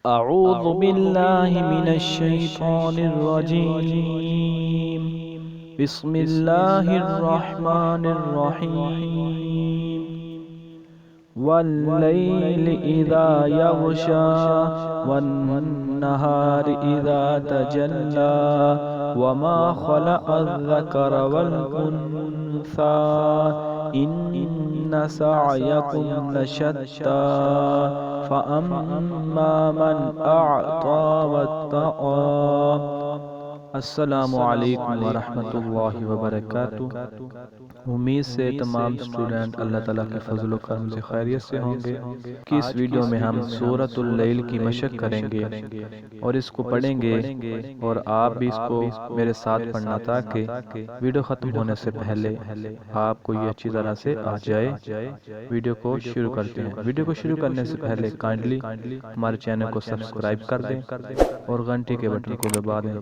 أعوذ بالله من الشيطان الرجيم. بسم الله الرحمن الرحيم. والليل إذا يغشى والنهار إذا تجلى وما خلق الذكر والأنثى إن سعيكم لشتى فأما من أعطى واتقى। अस्सलामु अलैकुम वरहमतुल्लाहि वबरकातुह। उम्मीद से तमाम स्टूडेंट अल्लाह ताला के फजल व करम से खैरियत से होंगे कि इस वीडियो में हम सूरतुल लैल की मशक करेंगे और इसको पढ़ेंगे और आप भी इसको मेरे साथ पढ़ना ताकि वीडियो ख़त्म होने से पहले आपको ये अच्छी तरह से आ जाए। वीडियो को शुरू करते हैं। वीडियो को शुरू करने से पहले काइंडली हमारे चैनल को सब्सक्राइब कर दें और घंटे के बटन को दबा दें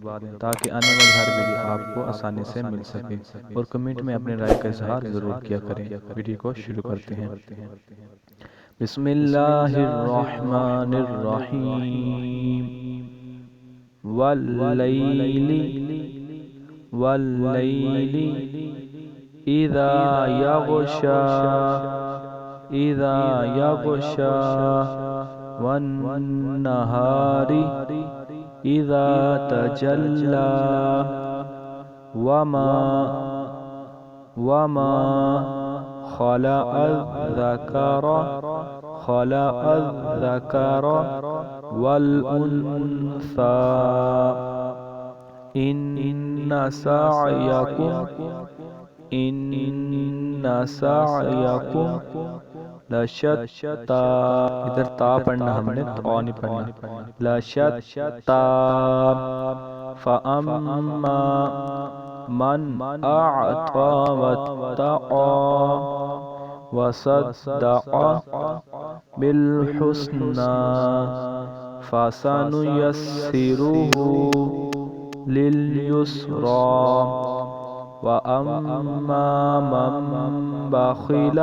ताकि आने वाली हर वीडियो आपको आसानी से मिल सके। और कमेंट में अपने राय का इजहार जरूर किया करें। वीडियो को शुरू करते हैं। बिस्मिल्लाहिर्रहमानिर्रहीम। वल्लैलि वल्लैलि इज़ा यग़शा इज़ा यग़शा वन्नहारि इज़ा तजल्ला वमा वमा खलअज़ ज़कर वल उन्सा इन्न सअयकुम लशत्ता। इधर ता पढ़ना हमने, तो नहीं पढ़ना। लशत्ता फअम्मा मन अअता वत्तक़ा वसद्दक़ बिलहुस्ना फसनुयस्सिरुहु लिलयुस्रा वअम्मा मन बखिल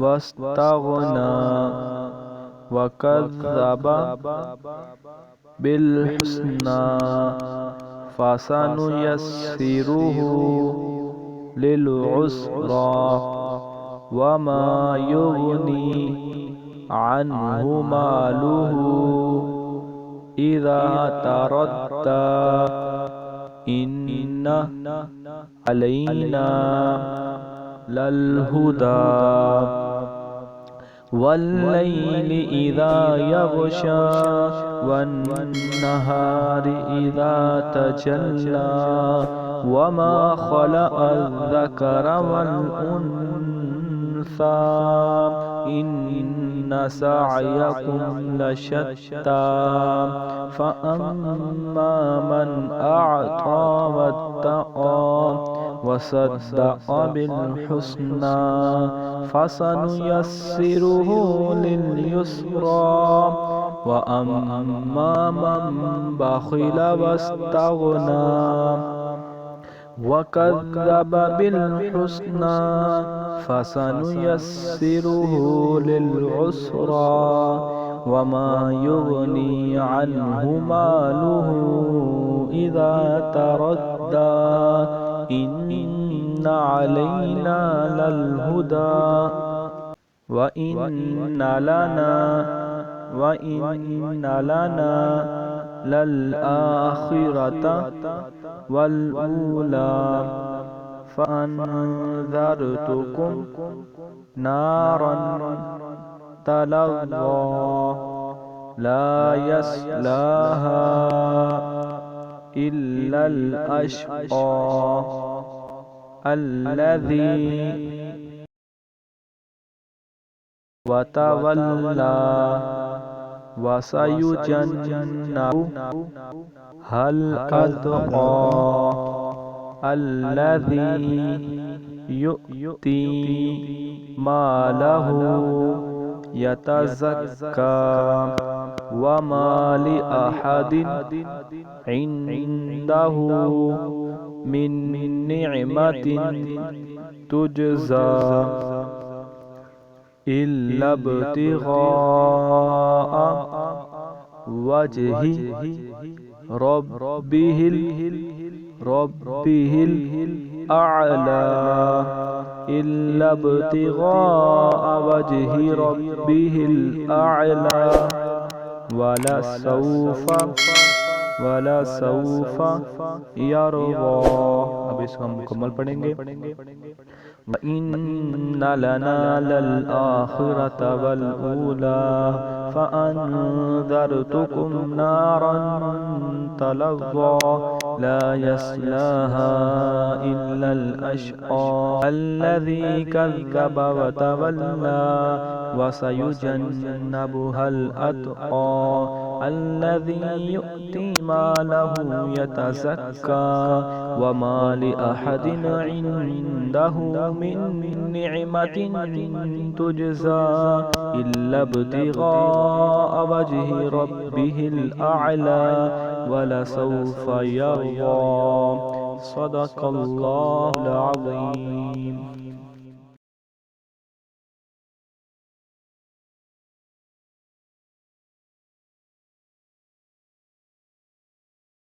वस्तगना वकज़्ज़ब बिलहुस्ना फसनुयस्सिरुहु लिलउस्रा वमा युगनी अन्हु मालुहु इज़ा तरद्दा इन्न अलैना लल्हुदा। वल्लैलि इज़ा यग़शा वन्नहारि इज़ा तजल्ला वमा खलअज़ ज़कर वल उन्सा इन्न सअयकुम लशत्ता फअम्मा मन अअता वत्तक़ा वसद्दक़ बिलहुस्ना फसनुयस्सिरुहु लिलयुस्रा वअम्मा मन बखिल वस्तगना वकज़्ज़ब बिलहुस्ना फसनुयस्सिरुहु लिलउस्रा वमा युगनी अन्हु मालुहु इज़ा तरद्दा इन्न अलैना लल्हुदा वइन्न लना लल्आखिरता वल्ऊला फअनज़रतुकुम नारन तलज़्ज़ा ला यस्लाहा इल्लल अश्क़ा अल्लज़ी वतवल्ला वसयुजन्नबुहु हल अत्क़ा अल्लज़ी यु'ती मालहु यतज़क्का वमा लिअहदिन इंदहु मिन निअमतिन तुजज़ा। इल्ला इब्तिगाअ वजहि रब्बिहिल अअला, इल्ला इब्तिगाअ वजहि रब्बिहिल अअला, वला सौफा यरदा। अब इसको हम मुकम्मल पढ़ेंगे। व इन्ना लना लल आखिरत वल ऊला फअनज़रतुकुम नारन तलज़्ज़ा ला यस्लाहा इल्लल अशक़ा अल्लज़ी कज़्ज़ब व तवल्ला व सयुजन्नबुहल अतक़ा अल्लज़ी यु'ती मालहु यतज़क्का व मा लिअहदिन इंदहु मिन निअमतिन तुजज़ा इल्ला इब्तिगाअ वजहि रब्बिहिल अअला वलसौफ़ यरदा। सदक़ल्लाहुल अज़ीम।